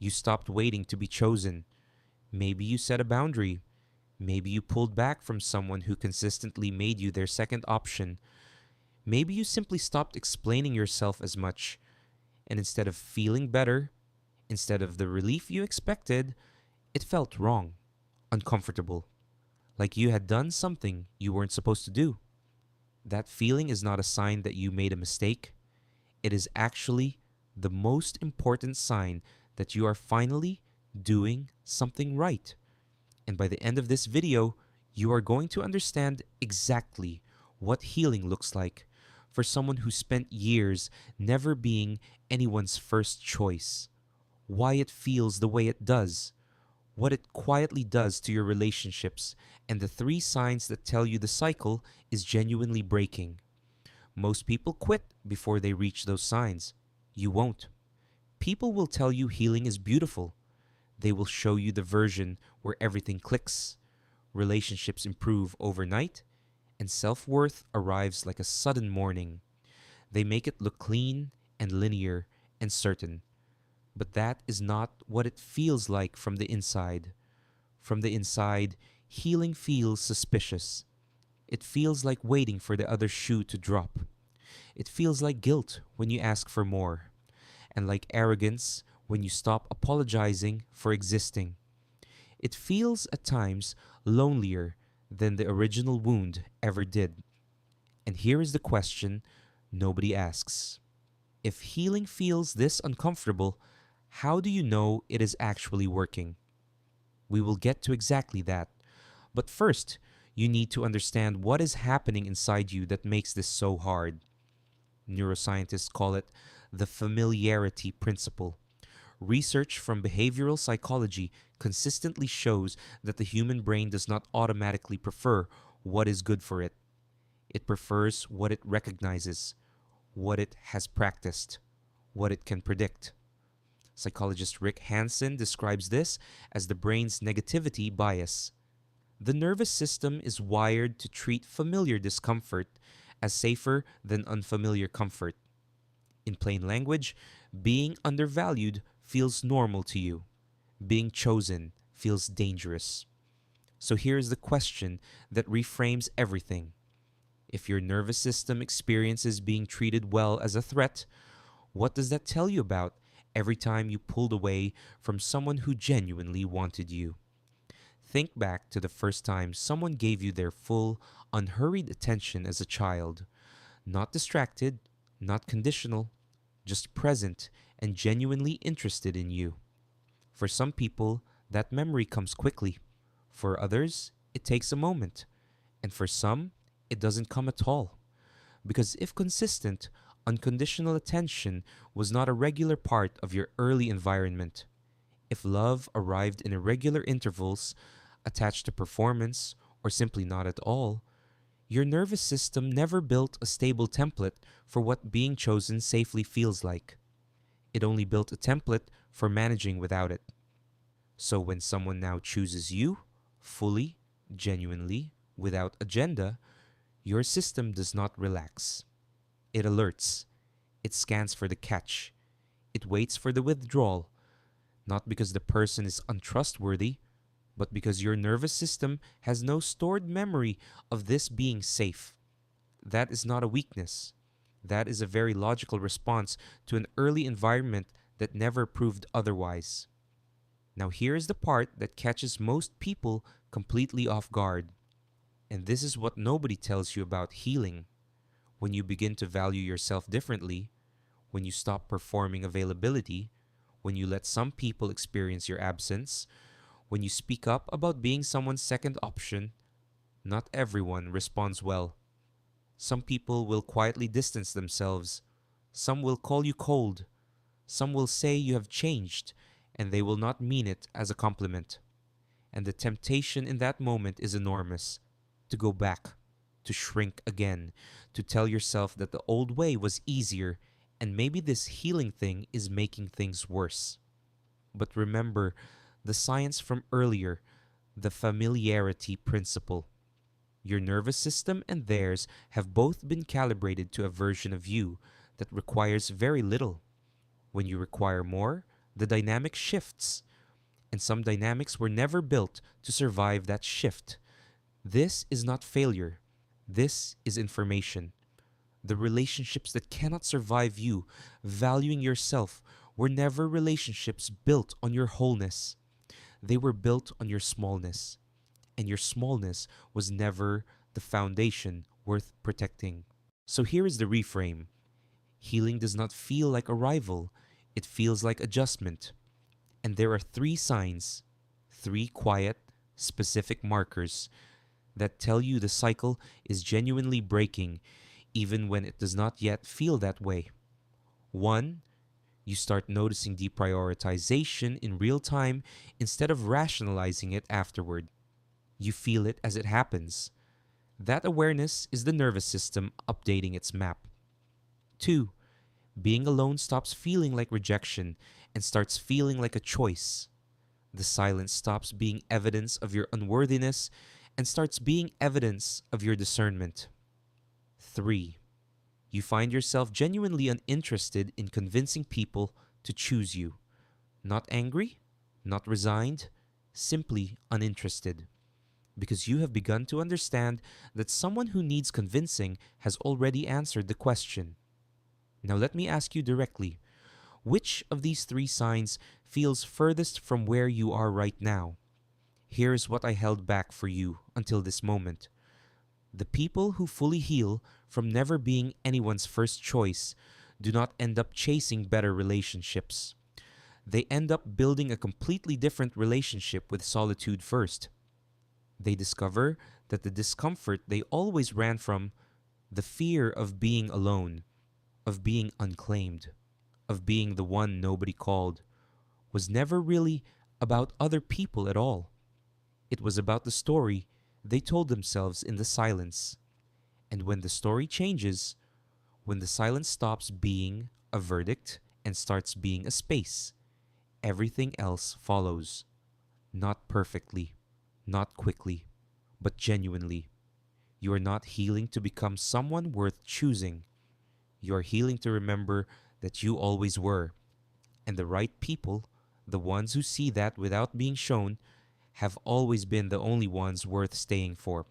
You stopped waiting to be chosen. Maybe you set a boundary. Maybe you pulled back from someone who consistently made you their second option. Maybe you simply stopped explaining yourself as much, and instead of feeling better, instead of the relief you expected, it felt wrong, uncomfortable, like you had done something you weren't supposed to do. That feeling is not a sign that you made a mistake. It is actually the most important sign that you are finally doing something right. And by the end of this video, you are going to understand exactly what healing looks like for someone who spent years never being anyone's first choice, why it feels the way it does, what it quietly does to your relationships, and the three signs that tell you the cycle is genuinely breaking. Most people quit before they reach those signs. You won't. People will tell you healing is beautiful. They will show you the version where everything clicks, relationships improve overnight, and self worth arrives like a sudden morning. They make it look clean and linear and certain. But that is not what it feels like from the inside. From the inside, healing feels suspicious. It feels like waiting for the other shoe to drop. It feels like guilt when you ask for more, and like arrogance when you stop apologizing for existing. It feels at times lonelier than the original wound ever did. And here is the question nobody asks. If healing feels this uncomfortable, how do you know it is actually working? We will get to exactly that. But first, you need to understand what is happening inside you that makes this so hard. Neuroscientists call it the familiarity principle. Research from behavioral psychology consistently shows that the human brain does not automatically prefer what is good for it. It prefers what it recognizes, what it has practiced, what it can predict. Psychologist Rick Hanson describes this as the brain's negativity bias. The nervous system is wired to treat familiar discomfort as safer than unfamiliar comfort. In plain language, being undervalued feels normal to you. Being chosen feels dangerous. So here's the question that reframes everything. If your nervous system experiences being treated well as a threat, what does that tell you about every time you pulled away from someone who genuinely wanted you? Think back to the first time someone gave you their full, unhurried attention as a child. Not distracted, not conditional, just present and genuinely interested in you. For some people, that memory comes quickly. For others, it takes a moment. And for some, it doesn't come at all. Because if consistent, unconditional attention was not a regular part of your early environment, if love arrived in irregular intervals, attached to performance, or simply not at all, your nervous system never built a stable template for what being chosen safely feels like. It only built a template for managing without it. So when someone now chooses you, fully, genuinely, without agenda, your system does not relax. It alerts. It scans for the catch. It waits for the withdrawal, not because the person is untrustworthy, but because your nervous system has no stored memory of this being safe. That is not a weakness. That is a very logical response to an early environment that never proved otherwise. Now, here is the part that catches most people completely off guard. And this is what nobody tells you about healing. When you begin to value yourself differently, when you stop performing availability, when you let some people experience your absence, when you speak up about being someone's second option, not everyone responds well. Some people will quietly distance themselves. Some will call you cold. Some will say you have changed, and they will not mean it as a compliment. And the temptation in that moment is enormous. To go back, to shrink again, to tell yourself that the old way was easier, and maybe this healing thing is making things worse. But remember the science from earlier, the familiarity principle. Your nervous system and theirs have both been calibrated to a version of you that requires very little. When you require more, the dynamic shifts, and some dynamics were never built to survive that shift. This is not failure. This is information. The relationships that cannot survive you valuing yourself were never relationships built on your wholeness. They were built on your smallness. And your smallness was never the foundation worth protecting. So here is the reframe. Healing does not feel like arrival, it feels like adjustment. And there are three signs, three quiet, specific markers that tell you the cycle is genuinely breaking, even when it does not yet feel that way. One, you start noticing deprioritization in real time instead of rationalizing it afterward. You feel it as it happens. That awareness is the nervous system updating its map. Two, being alone stops feeling like rejection and starts feeling like a choice. The silence stops being evidence of your unworthiness and starts being evidence of your discernment. 3. You find yourself genuinely uninterested in convincing people to choose you. Not angry, not resigned, simply uninterested. Because you have begun to understand that someone who needs convincing has already answered the question. Now let me ask you directly, which of these three signs feels furthest from where you are right now? Here's what I held back for you until this moment. The people who fully heal from never being anyone's first choice do not end up chasing better relationships. They end up building a completely different relationship with solitude first. They discover that the discomfort they always ran from, the fear of being alone, of being unclaimed, of being the one nobody called, was never really about other people at all. It was about the story they told themselves in the silence. And when the story changes, when the silence stops being a verdict and starts being a space, everything else follows. Not perfectly, not quickly, but genuinely. You are not healing to become someone worth choosing. You are healing to remember that you always were. And the right people, the ones who see that without being shown, have always been the only ones worth staying for.